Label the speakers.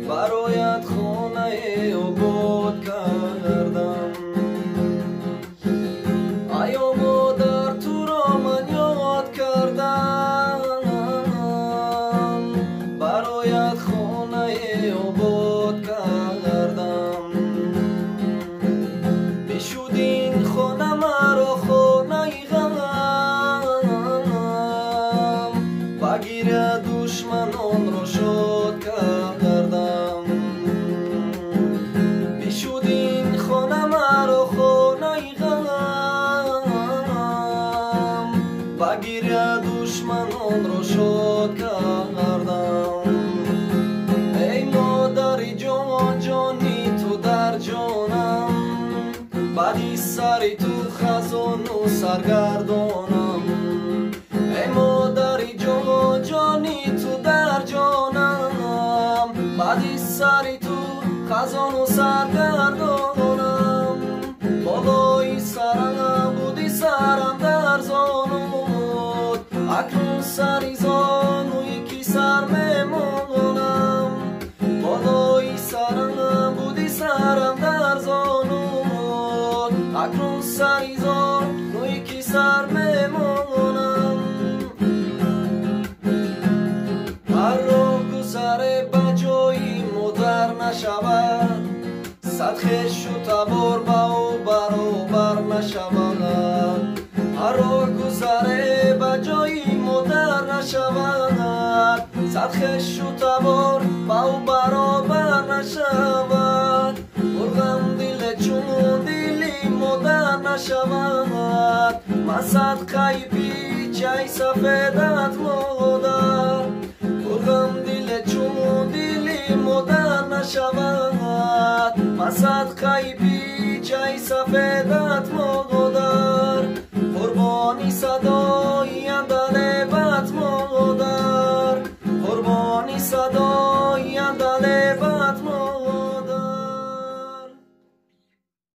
Speaker 1: برایت خانه آباد کردم ایا مادر تو را من یاد کردم برایت خانه آباد کردم بشود این خانه مرا خانه غم بگیر دشمنان را شاد کردم بشود این خانه مرا خانه غم بگیر دشمنان را شاد کردم ای مادر جان جانی تو در جانم بدی سری تو خزان و سرگردانم ای مادر جان جانی تو در جانم بدی سری تو خزان و سرگردانم بالای سرم بودی سرم در زانود اکنون سری زانو یکی سر میمانم بالای سرم بودی سرم در زانود اکنون سری زانو یکی سر میمانم هر راه گذره بجایی مدر نشود صد خویش و تبار با او برابر نشود هر راه گذره بجایی مدر نشود صد خویش و تبار با او برابر نشود مرغم دل چون دلی مدر نشود من صدقه پیچه سفیدت مادر مرغم دل چون دلی مدر نشود من صدقه پیچه سفیدت مادر